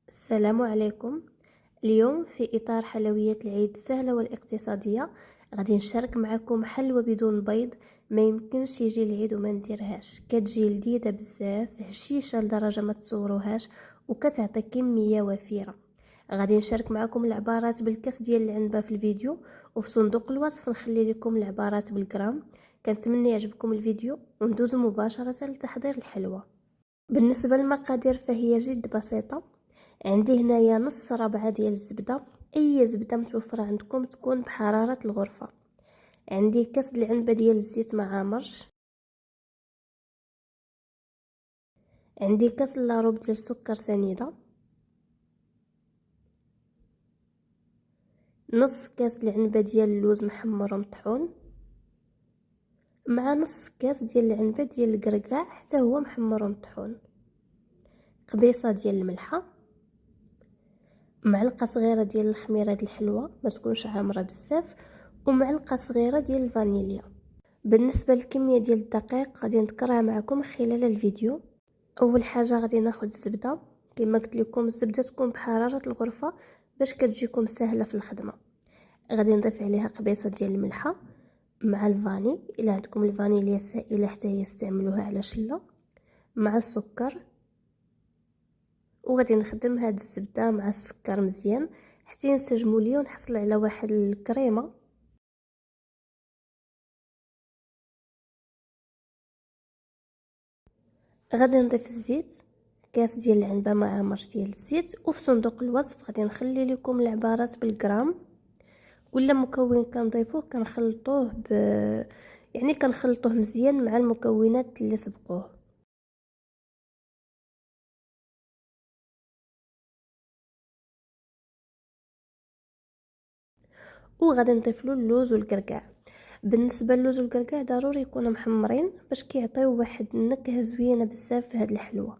السلام عليكم. اليوم في إطار حلويات العيد السهلة والاقتصادية غادي نشارك معكم حلوى بدون بيض. ما يمكنش يجي العيد وما نديرهاش، كتجي لذيذة بزاف، هشيشة لدرجة ما تصوروهاش وكتعطي كمية وفيرة. غادي نشارك معكم العبارات بالكاس ديال العنبة في الفيديو، وفي صندوق الوصف نخلي لكم العبارات بالجرام. كنتمنى يعجبكم الفيديو وندوز مباشرة لتحضير الحلوى. بالنسبة للمقادير فهي جد بسيطة. عندي هنايا نص ربعة ديال الزبدة، اي زبدة متوفرة عندكم تكون بحرارة الغرفة. عندي كاس العنبة ديال الزيت ما عامرش. عندي كاس لاروب ديال السكر سنيدة. نص كاس العنبة ديال اللوز محمر ومطحون، مع نص كاس ديال العنبة ديال القرقاع حتى هو محمر ومطحون. قبيصة ديال الملحة، معلقه صغيره ديال الخميره ديال الحلوى ما تكونش عامره بزاف، ومعلقه صغيره ديال الفانيليا. بالنسبه للكميه ديال الدقيق غادي نذكرها معكم خلال الفيديو. اول حاجه غادي ناخذ الزبده، كما قلت لكم الزبده تكون بحراره الغرفه باش كتجيكم سهله في الخدمه. غادي نضيف عليها قبيصه ديال الملحه مع الفاني، الا عندكم الفانيليا السائله حتى هي استعملوها على شله، مع السكر. وغادي نخدم هاد الزبده مع السكر مزيان حتى ينسجموا لي ونحصل على واحد الكريمه. غادي نضيف الزيت، كاس ديال العنبه مع عامرش ديال الزيت، وفي صندوق الوصف غادي نخلي لكم العبارات بالجرام. كل مكون كنضيفوه كنخلطوه يعني كنخلطوه مزيان مع المكونات اللي سبقوه. وغادي نضيف له اللوز والقرقاع. بالنسبه للوز والقرقاع ضروري يكونوا محمرين باش كيعطيو واحد النكهه زوينه بزاف في هاد الحلوه.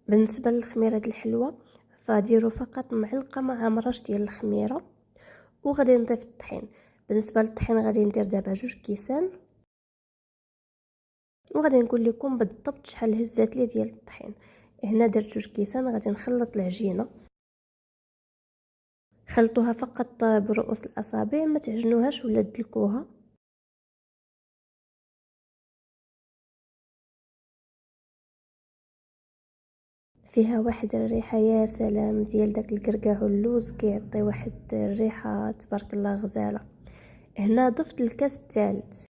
بالنسبه للخميره ديال الحلوه فديروا فقط معلقه مع عمرش ديال الخميره. وغادي نضيف الطحين. بالنسبه للطحين غادي ندير دابا 2 كيسان، وغادي نقول لكم بالضبط شحال هزات لي ديال الطحين. هنا درت 2 كيسان. غادي نخلط العجينه، خلطوها فقط برؤوس الاصابع، ما تعجنوهاش ولا تدلكوها. فيها واحد الريحه يا سلام ديال داك القرقاع واللوز، كيعطي واحد الريحه تبارك الله غزاله. هنا ضفت الكاس الثالث.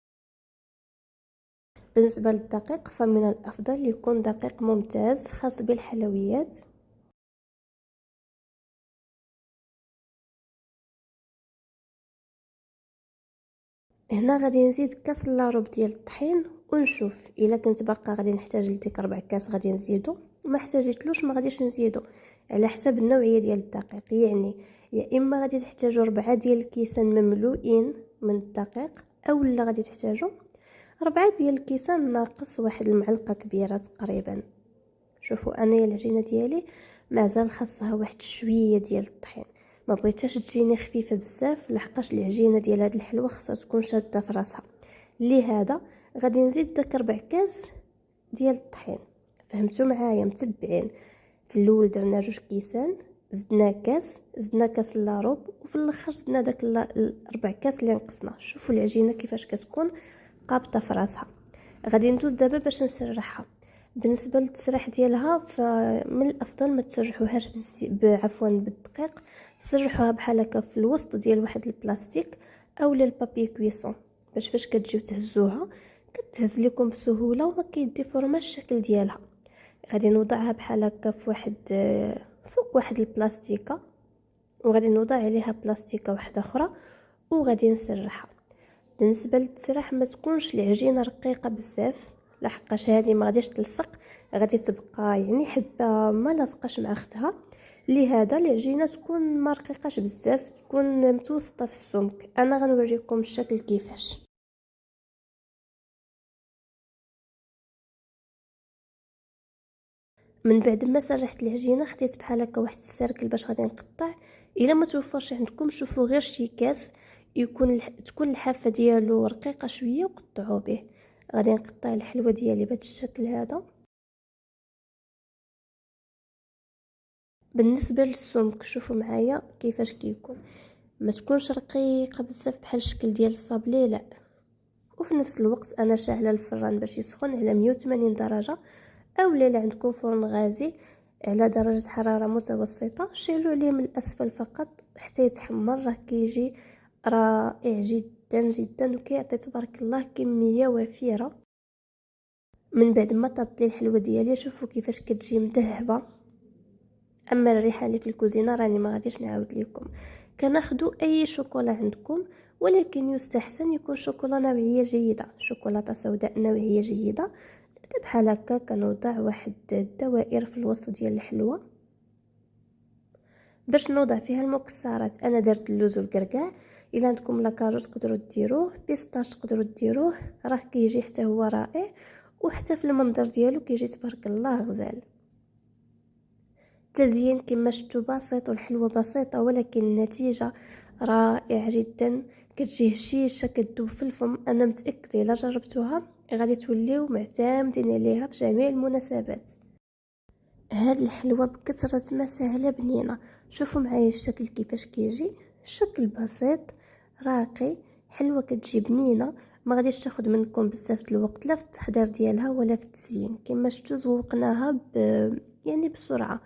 بالنسبه للدقيق فمن الافضل يكون دقيق ممتاز خاص بالحلويات. هنا غادي نزيد كاس لاروب ديال الطحين ونشوف الا كنت باقا غادي نحتاج لديك 4 كاس غادي نزيدو، ما احتاجيتلوش ما غاديش نزيدو، على حسب النوعيه ديال الدقيق. يعني يا اما غادي تحتاجوا 4 ديال الكيسان مملوئين من الدقيق، او لا غادي تحتاجوا 4 ديال الكيسان ناقص واحد المعلقه كبيره تقريبا. شوفوا انايا العجينه ديالي مازال خاصها واحد شويه ديال الطحين، ما بغيتهاش تجيني خفيفه بزاف لحقاش العجينه ديال هاد الحلوه خاصها تكون شاده في راسها. لهذا غادي نزيد داك 4 كاس ديال الطحين. فهمتوا معايا؟ متبعين. في الاول درنا 2 كيسان، زدنا كاس لاروب، وفي الاخر زدنا داك 4 كاس اللي نقصنا. شوفوا العجينه كيفاش كتكون قابطه في راسها. غادي ندوز دابا باش نسرحها. بالنسبه للتسريح ديالها فمن الافضل ما تسرحوهاش عفوا بالدقيق. تسرحوها بحال هكا في الوسط ديال واحد البلاستيك او البابي كويسون، باش فاش كتجيو تهزوها كتهز لكم بسهوله وما كيديفورماش الشكل ديالها. غادي نوضعها بحال هكا في واحد فوق واحد البلاستيكه، وغادي نوضع عليها بلاستيكه واحده اخرى وغادي نسرحها. بالنسبه للتسريح ما تكونش العجينه رقيقه بزاف لحقاش هذه ما غاديش تلصق، غادي تبقى يعني حبه ما لاصقاش مع اختها. لهذا العجينه تكون ما رقيقاش بزاف، تكون متوسطه في السمك. انا غنوريكم الشكل كيفاش. من بعد ما سرحت العجينه خديت بحال هكا واحد السركل باش غادي نقطع. الا ما توفرش عندكم شوفوا غير شي كاس تكون الحافه ديالو رقيقه شويه وقطعوا به. غادي نقطع الحلوه ديالي بهذا الشكل هذا. بالنسبه للسمك شوفوا معايا كيفاش كيكون، ما تكونش رقيقه بزاف بحال الشكل ديال الصابلي، لا. وفي نفس الوقت انا شاعله الفران باش يسخن على 180 درجه، او لا عندكم فرن غازي على درجه حراره متوسطه شعلوا عليه من الاسفل فقط حتى يتحمر. راه كيجي رائع جدا جدا وكيعطي تبارك الله كميه وفيره. من بعد ما طابت لي الحلوه ديالي شوفوا كيفاش كتجي مذهبه. اما الريحه اللي في الكوزينه راني ما غاديش نعاود لكم. كناخذوا اي شوكولا عندكم، ولكن يستحسن يكون شوكولا نوعيه جيده، شوكولاته سوداء نوعيه جيده. بحال هكا كنوضع واحد الدوائر في الوسط ديال الحلوه باش نوضع فيها المكسرات. انا درت اللوز والكركاع، الا عندكم لاكاجو تقدروا ديروه، بيسطاش تقدروا ديروه، راه كيجي حتى هو رائع، وحتى في المنظر ديالو كيجي تبارك الله غزال. التزيين كما شفتوا بسيط والحلوه بسيطه، ولكن النتيجه رائعه جدا. كتجي هشيشه كتذوب في الفم. انا متاكده الا جربتوها غادي توليو معتمدين عليها بجميع المناسبات. هاد الحلوه بكثره ما سهله بنينه. شوفوا معايا الشكل كيفاش كيجي، شكل بسيط راقي، حلوه كتجي بنينه، ما غاديش تاخذ منكم بزاف الوقت لا في التحضير ديالها ولا في التزيين. كما شفتوا زوقناها يعني بسرعه.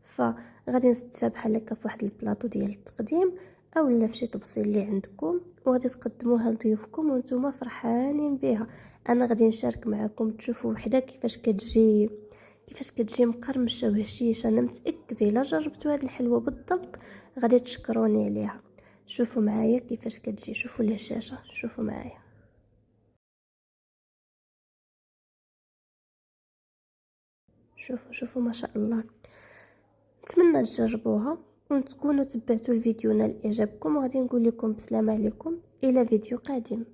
فغادي نستفها بحال هكا في واحد البلاطو ديال التقديم او لا في شي طبسيل اللي عندكم، وغادي تقدموها لضيوفكم وانتم فرحانين بها. انا غادي نشارك معكم تشوفوا وحده كيفاش كتجي مقرمشه وهشيشه. انا متاكده الا جربتوا هذه الحلوه بالضبط غادي تشكروني عليها. شوفوا معايا كيفاش كتجي، شوفوا الهشاشه، شوفوا معايا. شوفوا ما شاء الله. نتمنى تجربوها وتكونوا تبعتوا الفيديو نال اعجابكم، وغادي نقول لكم بسلامه عليكم الى فيديو قادم.